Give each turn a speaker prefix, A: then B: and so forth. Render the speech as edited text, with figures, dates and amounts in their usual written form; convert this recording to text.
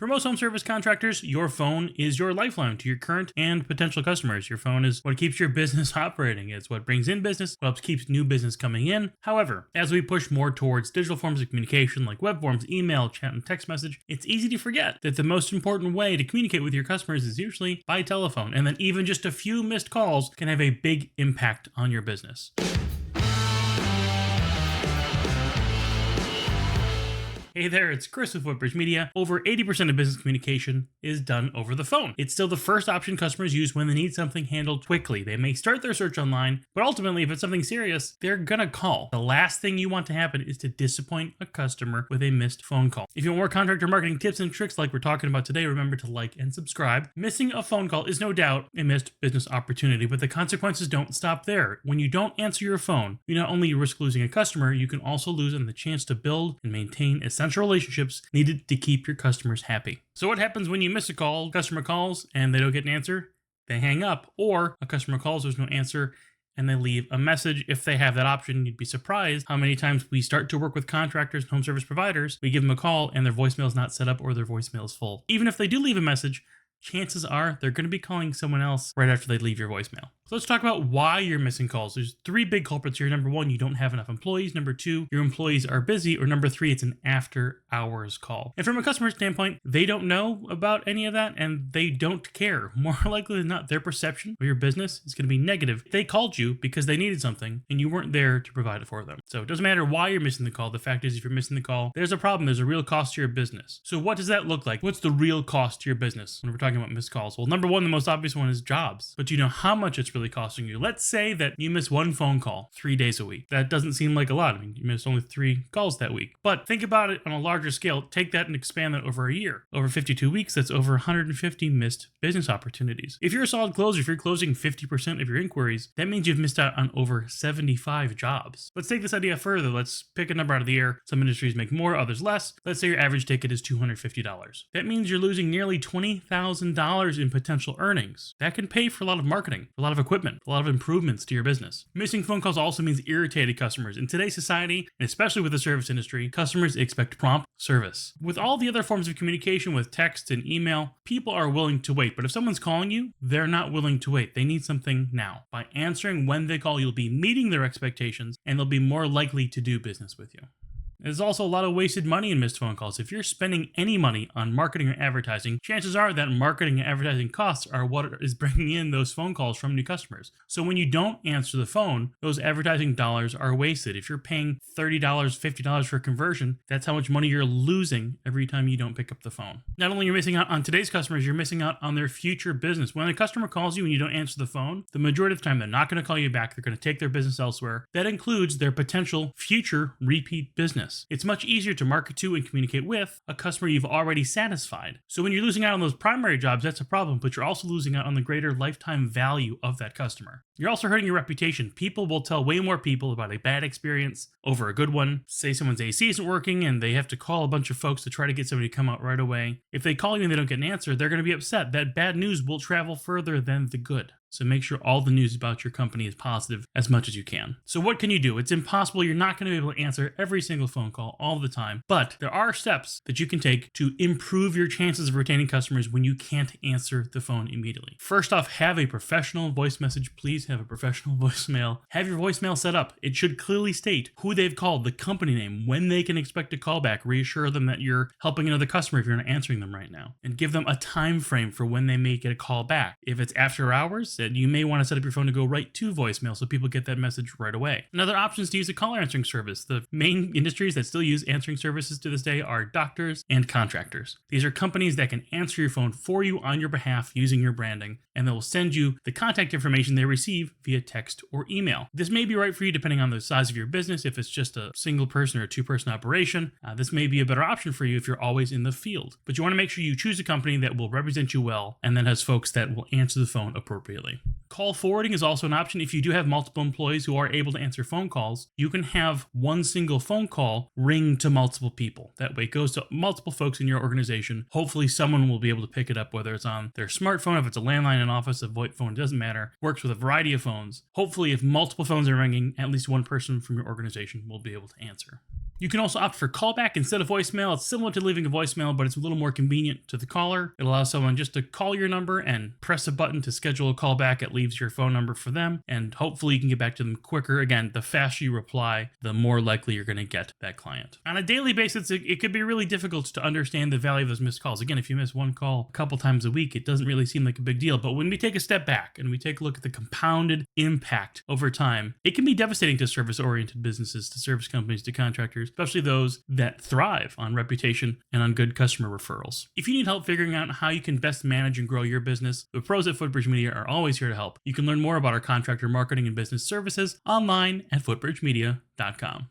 A: For most home service contractors, your phone is your lifeline to your current and potential customers. Your phone is what keeps your business operating. It's what brings in business, what helps keeps new business coming in. However, as we push more towards digital forms of communication like web forms, email, chat, and text message, it's easy to forget that the most important way to communicate with your customers is usually by telephone, and that even just a few missed calls can have a big impact on your business. Hey there, it's Chris with Footbridge Media. Over 80% of business communication is done over the phone. It's still the first option customers use when they need something handled quickly. They may start their search online, but ultimately, if it's something serious, they're gonna call. The last thing you want to happen is to disappoint a customer with a missed phone call. If you want more contractor marketing tips and tricks like we're talking about today, remember to like and subscribe. Missing a phone call is no doubt a missed business opportunity, but the consequences don't stop there. When you don't answer your phone, you not only risk losing a customer, you can also lose on the chance to build and maintain essential relationships needed to keep your customers happy. So what happens when you miss a call? Customer calls and they don't get an answer? They hang up. Or a customer calls, there's no answer, and they leave a message. If they have that option, you'd be surprised how many times we start to work with contractors and home service providers, we give them a call and their voicemail is not set up or their voicemail is full. Even if they do leave a message, chances are they're going to be calling someone else right after they leave your voicemail. So let's talk about why you're missing calls. There's three big culprits here. Number one, you don't have enough employees. Number two, your employees are busy. Or number three, it's an after hours call. And from a customer standpoint, they don't know about any of that and they don't care. More likely than not, their perception of your business is going to be negative. They called you because they needed something and you weren't there to provide it for them. So it doesn't matter why you're missing the call. The fact is, if you're missing the call, there's a problem. There's a real cost to your business. So what does that look like? What's the real cost to your business when we're talking about missed calls? Well, number one, the most obvious one is jobs. But do you know how much it's really costing you? Let's say that you miss one phone call 3 days a week. That doesn't seem like a lot. I mean, you missed only 3 calls that week. But think about it on a larger scale. Take that and expand that over a year. Over 52 weeks, that's over 150 missed business opportunities. If you're a solid closer, if you're closing 50% of your inquiries, that means you've missed out on over 75 jobs. Let's take this idea further. Let's pick a number out of the air. Some industries make more, others less. Let's say your average ticket is $250. That means you're losing nearly $20,000 in potential earnings. That can pay for a lot of marketing, a lot of equipment, a lot of improvements to your business. Missing phone calls also means irritated customers. In today's society, and especially with the service industry, customers expect prompt service. With all the other forms of communication with text and email, people are willing to wait. But if someone's calling you, they're not willing to wait. They need something now. By answering when they call, you'll be meeting their expectations and they'll be more likely to do business with you. There's also a lot of wasted money in missed phone calls. If you're spending any money on marketing or advertising, chances are that marketing and advertising costs are what is bringing in those phone calls from new customers. So when you don't answer the phone, those advertising dollars are wasted. If you're paying $30, $50 for a conversion, that's how much money you're losing every time you don't pick up the phone. Not only are you missing out on today's customers, you're missing out on their future business. When a customer calls you and you don't answer the phone, the majority of the time they're not going to call you back. They're going to take their business elsewhere. That includes their potential future repeat business. It's much easier to market to and communicate with a customer you've already satisfied. So when you're losing out on those primary jobs, that's a problem, but you're also losing out on the greater lifetime value of that customer. You're also hurting your reputation. People will tell way more people about a bad experience over a good one. Say someone's AC isn't working and they have to call a bunch of folks to try to get somebody to come out right away. If they call you and they don't get an answer, they're going to be upset. That bad news will travel further than the good. So make sure all the news about your company is positive as much as you can. So what can you do? It's impossible. You're not going to be able to answer every single phone call all the time, but there are steps that you can take to improve your chances of retaining customers when you can't answer the phone immediately. First off, have a professional voice message. Please have a professional voicemail. Have your voicemail set up. It should clearly state who they've called, the company name, when they can expect a call back. Reassure them that you're helping another customer if you're not answering them right now, and give them a time frame for when they may get a call back. If it's after hours, that you may want to set up your phone to go right to voicemail so people get that message right away. Another option is to use a call answering service. The main industries that still use answering services to this day are doctors and contractors. These are companies that can answer your phone for you on your behalf using your branding, and they will send you the contact information they receive via text or email. This may be right for you depending on the size of your business. If it's just a single person or a 2-person operation, this may be a better option for you if you're always in the field. But you want to make sure you choose a company that will represent you well and then has folks that will answer the phone appropriately. Call forwarding is also an option. If you do have multiple employees who are able to answer phone calls, you can have one single phone call ring to multiple people. That way it goes to multiple folks in your organization. Hopefully someone will be able to pick it up, whether it's on their smartphone, if it's a landline, an office, a VoIP phone, it doesn't matter. Works with a variety of phones. Hopefully if multiple phones are ringing, at least one person from your organization will be able to answer. You can also opt for callback instead of voicemail. It's similar to leaving a voicemail, but it's a little more convenient to the caller. It allows someone just to call your number and press a button to schedule a callback. It leaves your phone number for them, and hopefully you can get back to them quicker. Again, the faster you reply, the more likely you're going to get that client. On a daily basis, it could be really difficult to understand the value of those missed calls. Again, if you miss one call a couple times a week, it doesn't really seem like a big deal. But when we take a step back and we take a look at the compounded impact over time, it can be devastating to service-oriented businesses, to service companies, to contractors, especially those that thrive on reputation and on good customer referrals. If you need help figuring out how you can best manage and grow your business, the pros at Footbridge Media are always here to help. You can learn more about our contractor marketing and business services online at footbridgemedia.com.